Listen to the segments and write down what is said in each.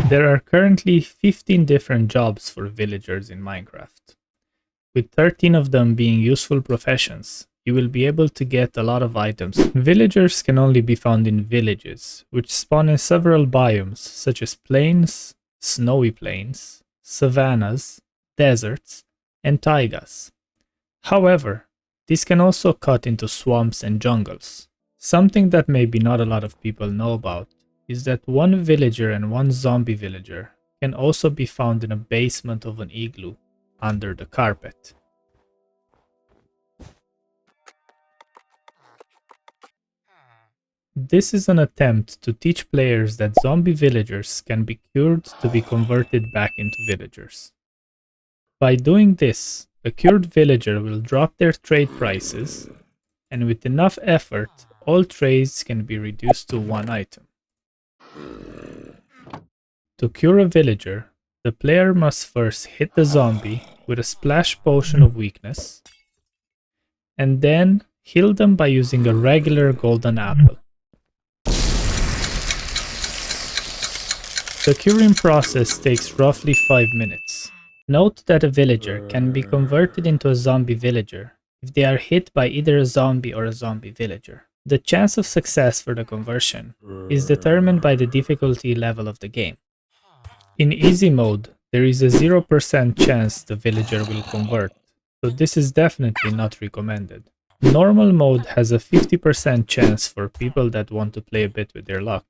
There are currently 15 different jobs for villagers in Minecraft. With 13 of them being useful professions, you will be able to get a lot of items. Villagers can only be found in villages, which spawn in several biomes such as plains, snowy plains, savannas, deserts, and taigas. However, these can also cut into swamps and jungles. Something that maybe not a lot of people know about is that one villager and one zombie villager can also be found in a basement of an igloo under the carpet. This is an attempt to teach players that zombie villagers can be cured to be converted back into villagers. By doing this, a cured villager will drop their trade prices, and with enough effort, all trades can be reduced to one item. To cure a villager, the player must first hit the zombie with a splash potion of weakness, and then heal them by using a regular golden apple. The curing process takes roughly 5 minutes. Note that a villager can be converted into a zombie villager if they are hit by either a zombie or a zombie villager. The chance of success for the conversion is determined by the difficulty level of the game. In easy mode, there is a 0% chance the villager will convert, so this is definitely not recommended. Normal mode has a 50% chance for people that want to play a bit with their luck,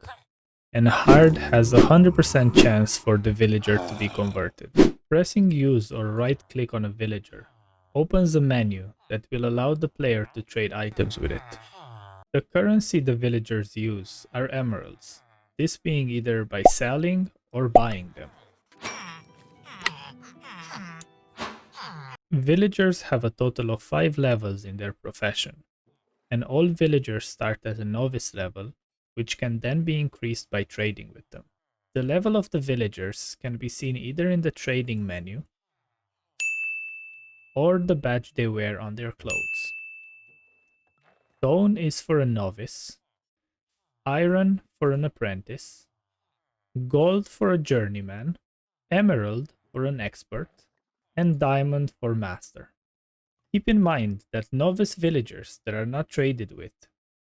and hard has a 100% chance for the villager to be converted. Pressing use or right click on a villager opens a menu that will allow the player to trade items with it. The currency the villagers use are emeralds, this being either by selling or buying them. Villagers have a total of 5 levels in their profession, and all villagers start at a novice level, which can then be increased by trading with them. The level of the villagers can be seen either in the trading menu or the badge they wear on their clothes. Stone is for a novice, iron for an apprentice, gold for a journeyman, emerald for an expert, and diamond for master. Keep in mind that novice villagers that are not traded with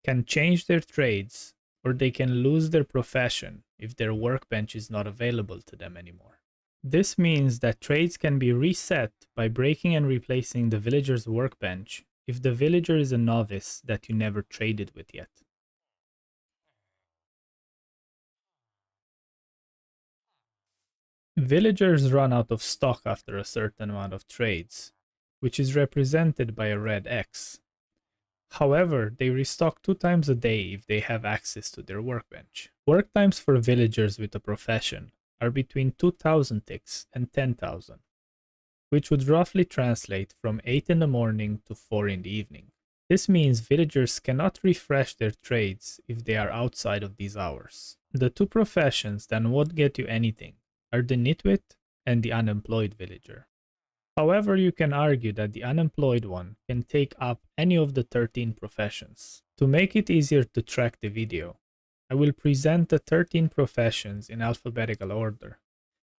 can change their trades, or they can lose their profession if their workbench is not available to them anymore. This means that trades can be reset by breaking and replacing the villager's workbench if the villager is a novice that you never traded with yet. Villagers run out of stock after a certain amount of trades, which is represented by a red X. However, they restock 2 times a day if they have access to their workbench. Work times for villagers with a profession are between 2,000 ticks and 10,000, which would roughly translate from 8 in the morning to 4 in the evening. This means villagers cannot refresh their trades if they are outside of these hours. The 2 professions that won't get you anything are the nitwit and the unemployed villager. However, you can argue that the unemployed one can take up any of the 13 professions. To make it easier to track the video, I will present the 13 professions in alphabetical order,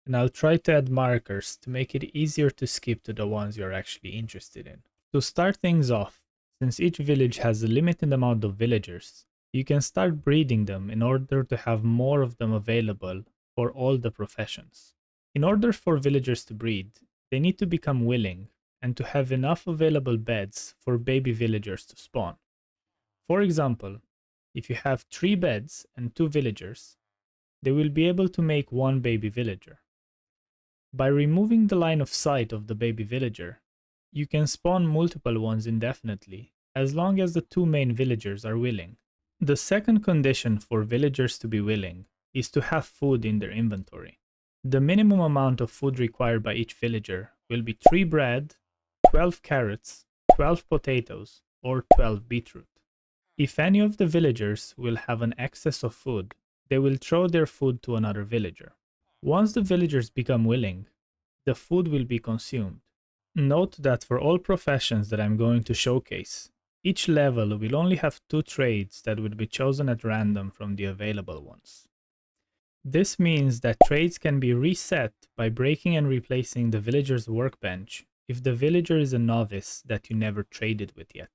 and I'll try to add markers to make it easier to skip to the ones you're actually interested in. To start things off, since each village has a limited amount of villagers, you can start breeding them in order to have more of them available for all the professions. In order for villagers to breed, they need to become willing and to have enough available beds for baby villagers to spawn. For example, if you have 3 beds and 2 villagers, they will be able to make 1 baby villager. By removing the line of sight of the baby villager, you can spawn multiple ones indefinitely, as long as the 2 main villagers are willing. The second condition for villagers to be willing is to have food in their inventory. The minimum amount of food required by each villager will be 3 bread, 12 carrots, 12 potatoes, or 12 beetroot. If any of the villagers will have an excess of food, they will throw their food to another villager. Once the villagers become willing, the food will be consumed. Note that for all professions that I'm going to showcase, each level will only have 2 trades that will be chosen at random from the available ones. This means that trades can be reset by breaking and replacing the villager's workbench if the villager is a novice that you never traded with yet.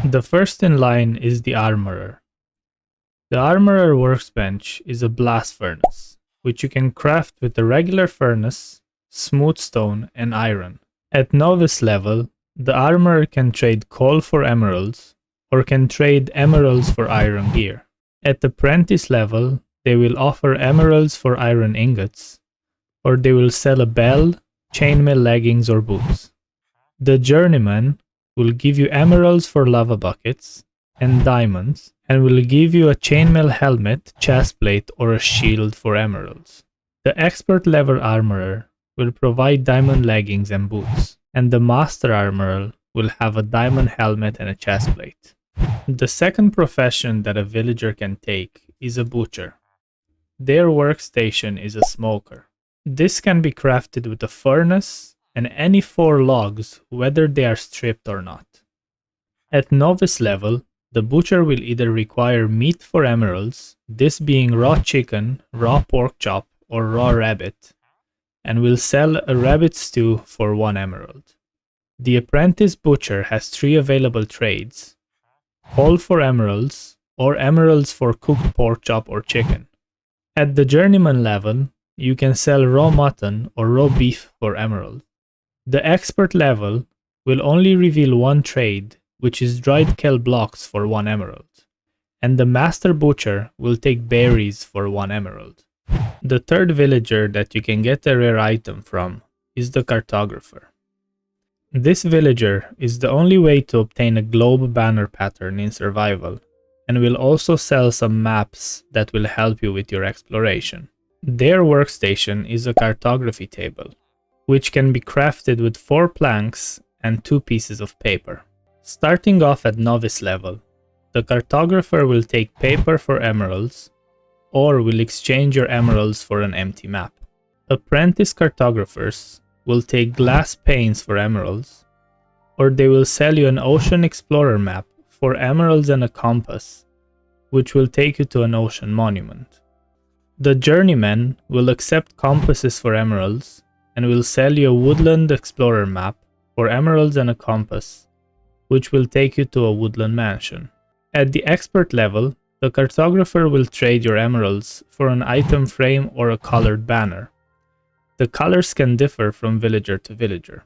The first in line is the armorer. The armorer workbench is a blast furnace, which you can craft with a regular furnace, smooth stone, and iron. At novice level, the armorer can trade coal for emeralds, or can trade emeralds for iron gear. At apprentice level, they will offer emeralds for iron ingots, or they will sell a bell, chainmail leggings, or boots. The journeyman will give you emeralds for lava buckets and diamonds, and will give you a chainmail helmet, chestplate, or a shield for emeralds. The expert level armorer will provide diamond leggings and boots, and the master armorer will have a diamond helmet and a chestplate. The second profession that a villager can take is a butcher. Their workstation is a smoker. This can be crafted with a furnace and any 4 logs, whether they are stripped or not. At novice level, the butcher will either require meat for emeralds, this being raw chicken, raw pork chop, or raw rabbit, and will sell a rabbit stew for 1 emerald. The apprentice butcher has 3 available trades: coal for emeralds, or emeralds for cooked pork chop or chicken. At the journeyman level, you can sell raw mutton or raw beef for emerald. The expert level will only reveal 1 trade, which is dried kale blocks for 1 emerald, and the master butcher will take berries for 1 emerald. The third villager that you can get a rare item from is the Cartographer. This villager is the only way to obtain a globe banner pattern in survival, and will also sell some maps that will help you with your exploration. Their workstation is a cartography table, which can be crafted with 4 planks and 2 pieces of paper. Starting off at novice level, the cartographer will take paper for emeralds, or will exchange your emeralds for an empty map. Apprentice cartographers will take glass panes for emeralds, or they will sell you an ocean explorer map for emeralds and a compass, which will take you to an ocean monument. The journeyman will accept compasses for emeralds, and will sell you a woodland explorer map for emeralds and a compass, which will take you to a woodland mansion. At the expert level, the cartographer will trade your emeralds for an item frame or a colored banner. The colors can differ from villager to villager.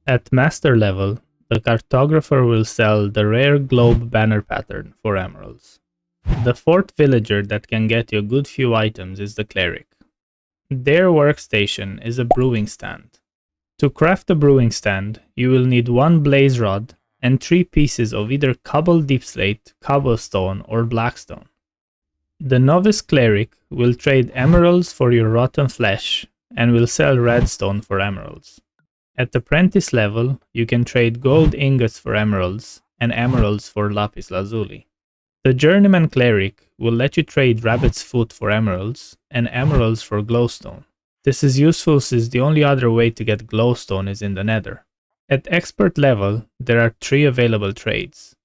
At master level, the cartographer will sell the rare globe banner pattern for emeralds. The fourth villager that can get you a good few items is the Cleric. Their workstation is a brewing stand. To craft a brewing stand, you will need 1 blaze rod and 3 pieces of either cobbled deepslate, cobblestone, or blackstone. The novice Cleric will trade emeralds for your rotten flesh and will sell redstone for emeralds. At apprentice level, you can trade gold ingots for emeralds and emeralds for lapis lazuli. The journeyman Cleric will let you trade rabbit's foot for emeralds and emeralds for glowstone. This is useful since the only other way to get glowstone is in the nether. At expert level, there are 3 available trades: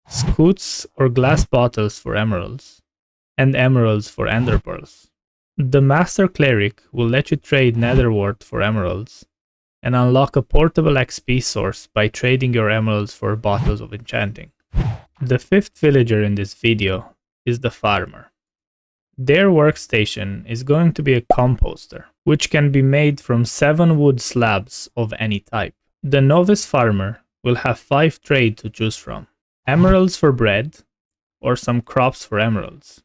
scoots or glass bottles for emeralds, and emeralds for ender pearls. The master Cleric will let you trade netherwort for emeralds, and unlock a portable XP source by trading your emeralds for bottles of enchanting. The 5th villager in this video is the farmer. Their workstation is going to be a composter, which can be made from 7 wood slabs of any type. The novice farmer will have 5 trades to choose from: emeralds for bread, or some crops for emeralds.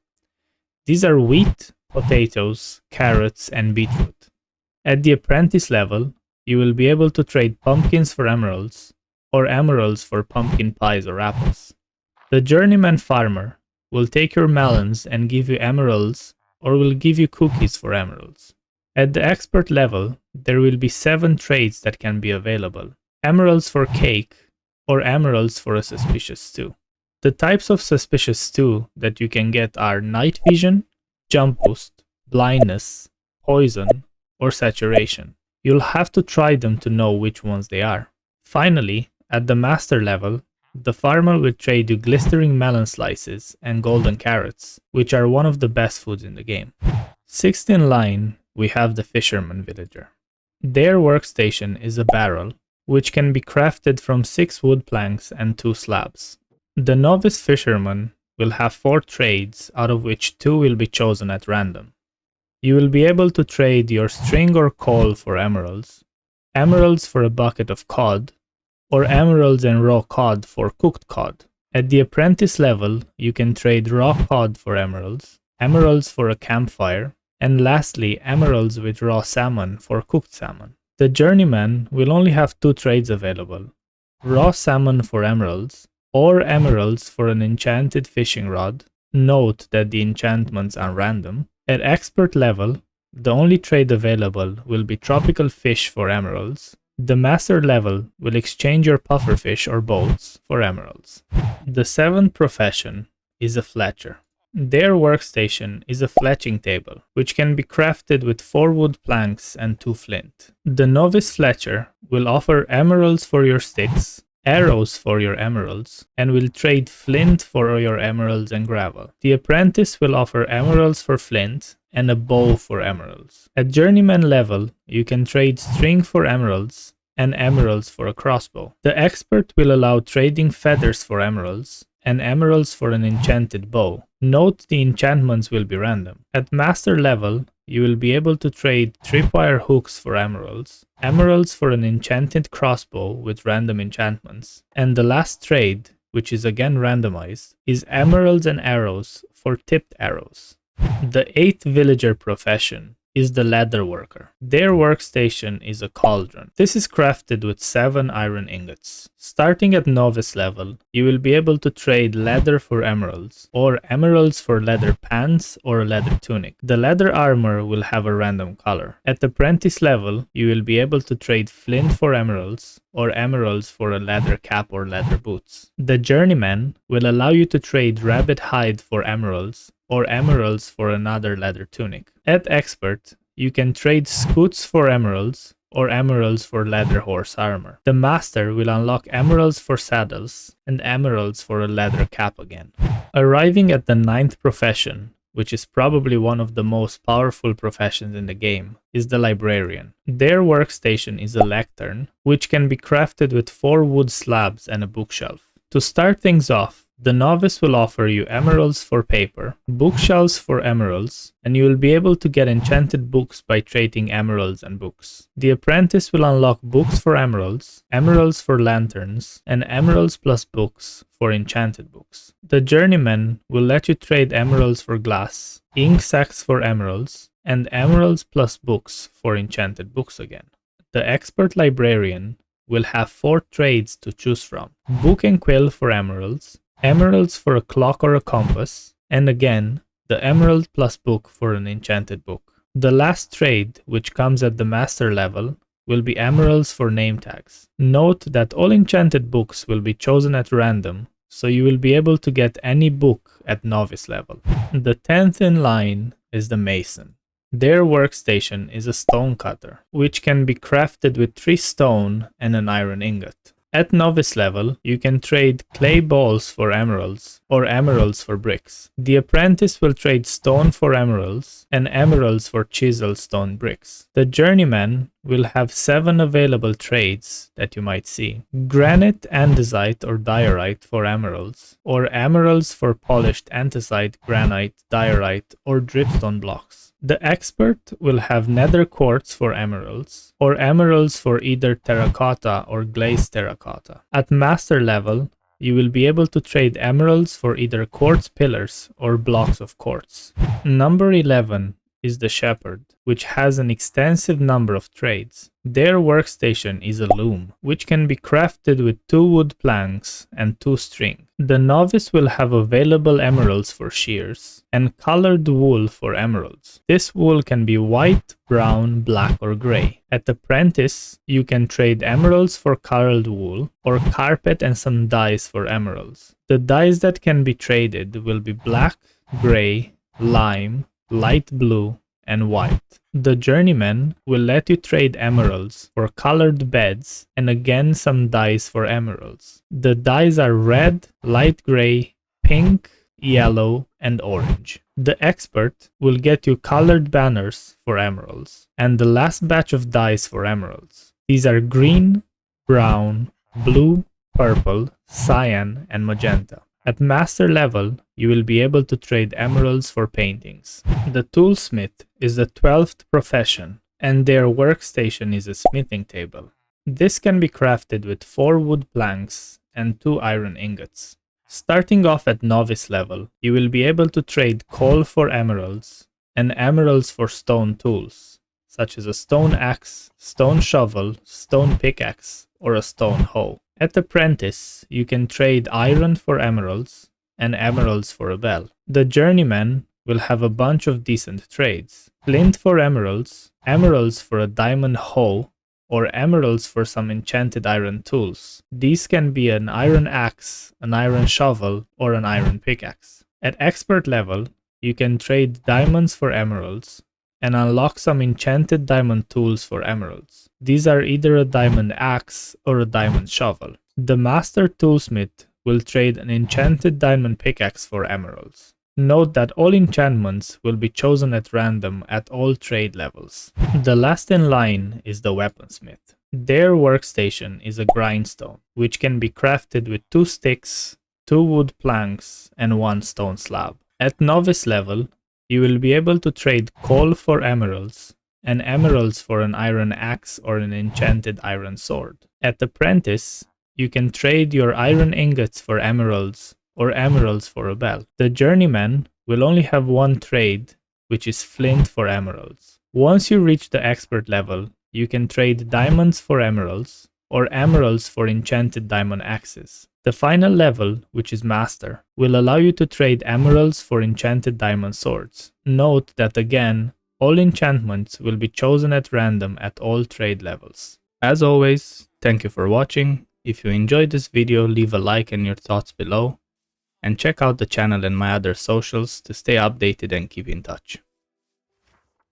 These are wheat, potatoes, carrots, and beetroot. At the apprentice level, you will be able to trade pumpkins for emeralds, or emeralds for pumpkin pies or apples. The journeyman farmer will take your melons and give you emeralds, or will give you cookies for emeralds. At the expert level, there will be 7 trades that can be available: emeralds for cake, or emeralds for a suspicious stew. The types of suspicious stew that you can get are night vision, jump boost, blindness, poison, or saturation. You'll have to try them to know which ones they are. Finally, at the master level, the farmer will trade you glistering melon slices and golden carrots, which are one of the best foods in the game. Sixth in line, we have the Fisherman villager. Their workstation is a barrel, which can be crafted from 6 wood planks and 2 slabs. The novice fisherman will have 4 trades, out of which 2 will be chosen at random. You will be able to trade your string or coal for emeralds, emeralds for a bucket of cod, or emeralds and raw cod for cooked cod. At the apprentice level, you can trade raw cod for emeralds, emeralds for a campfire, and lastly, emeralds with raw salmon for cooked salmon. The journeyman will only have 2 trades available, raw salmon for emeralds, or emeralds for an enchanted fishing rod. Note that the enchantments are random. At expert level, the only trade available will be tropical fish for emeralds. The master level will exchange your pufferfish or boats for emeralds. The 7th profession is a Fletcher. Their workstation is a fletching table, which can be crafted with 4 wood planks and 2 flint. The novice Fletcher will offer emeralds for your sticks, arrows for your emeralds, and will trade flint for your emeralds and gravel. The apprentice will offer emeralds for flint and a bow for emeralds. At journeyman level, you can trade string for emeralds and emeralds for a crossbow. The expert will allow trading feathers for emeralds and emeralds for an enchanted bow. Note the enchantments will be random. At master level, you will be able to trade tripwire hooks for emeralds, emeralds for an enchanted crossbow with random enchantments, and the last trade, which is again randomized, is emeralds and arrows for tipped arrows. The 8th villager profession is the Leatherworker. Their workstation is a cauldron. This is crafted with 7 iron ingots. Starting at novice level, you will be able to trade leather for emeralds, or emeralds for leather pants or a leather tunic. The leather armor will have a random color. At apprentice level, you will be able to trade flint for emeralds, or emeralds for a leather cap or leather boots. The journeyman will allow you to trade rabbit hide for emeralds, or emeralds for another leather tunic. At expert, you can trade scoots for emeralds, or emeralds for leather horse armor. The master will unlock emeralds for saddles, and emeralds for a leather cap again. Arriving at the 9th profession, which is probably one of the most powerful professions in the game, is the Librarian. Their workstation is a lectern, which can be crafted with 4 wood slabs and a bookshelf. To start things off, the novice will offer you emeralds for paper, bookshelves for emeralds, and you will be able to get enchanted books by trading emeralds and books. The apprentice will unlock books for emeralds, emeralds for lanterns, and emeralds plus books for enchanted books. The journeyman will let you trade emeralds for glass, ink sacks for emeralds, and emeralds plus books for enchanted books again. The expert librarian will have 4 trades to choose from: book and quill for emeralds, emeralds for a clock or a compass, and again, the emerald plus book for an enchanted book. The last trade, which comes at the master level, will be emeralds for name tags. Note that all enchanted books will be chosen at random, so you will be able to get any book at novice level. The 10th in line is the mason. Their workstation is a stone cutter, which can be crafted with 3 stone and an iron ingot. At novice level, you can trade clay balls for emeralds, or emeralds for bricks. The apprentice will trade stone for emeralds, and emeralds for chiseled stone bricks. The journeyman will have 7 available trades that you might see: granite, andesite, or diorite for emeralds, or emeralds for polished antacite, granite, diorite, or dripstone blocks. The expert will have nether quartz for emeralds, or emeralds for either terracotta or glazed terracotta. At master level, you will be able to trade emeralds for either quartz pillars or blocks of quartz. Number 11 is the shepherd, which has an extensive number of trades. Their workstation is a loom, which can be crafted with 2 wood planks and 2 string. The novice will have available emeralds for shears, and colored wool for emeralds. This wool can be white, brown, black, or gray. At apprentice, you can trade emeralds for colored wool, or carpet and some dyes for emeralds. The dyes that can be traded will be black, gray, lime, light blue, and white. The Journeyman will let you trade emeralds for colored beds and again some dyes for emeralds. The dyes are red, light gray, pink, yellow, and orange. The Expert will get you colored banners for emeralds, and the last batch of dyes for emeralds. These are green, brown, blue, purple, cyan, and magenta. At master level, you will be able to trade emeralds for paintings. The Toolsmith is the 12th profession, and their workstation is a smithing table. This can be crafted with 4 wood planks and 2 iron ingots. Starting off at novice level, you will be able to trade coal for emeralds and emeralds for stone tools, such as a stone axe, stone shovel, stone pickaxe, or a stone hoe. At Apprentice, you can trade iron for emeralds and emeralds for a bell. The Journeyman will have a bunch of decent trades. Flint for emeralds, emeralds for a diamond hoe, or emeralds for some enchanted iron tools. These can be an iron axe, an iron shovel, or an iron pickaxe. At expert level, you can trade diamonds for emeralds and unlock some enchanted diamond tools for emeralds. These are either a diamond axe or a diamond shovel. The Master Toolsmith will trade an enchanted diamond pickaxe for emeralds. Note that all enchantments will be chosen at random at all trade levels. The last in line is the Weaponsmith. Their workstation is a grindstone, which can be crafted with 2 sticks, 2 wood planks, and 1 stone slab. At novice level, you will be able to trade coal for emeralds, and emeralds for an iron axe or an enchanted iron sword. At Apprentice, you can trade your iron ingots for emeralds, or emeralds for a bell. The Journeyman will only have 1 trade, which is flint for emeralds. Once you reach the expert level, you can trade diamonds for emeralds, or emeralds for enchanted diamond axes. The final level, which is Master, will allow you to trade emeralds for enchanted diamond swords. Note that again, all enchantments will be chosen at random at all trade levels. As always, thank you for watching. If you enjoyed this video, leave a like and your thoughts below. And check out the channel and my other socials to stay updated and keep in touch.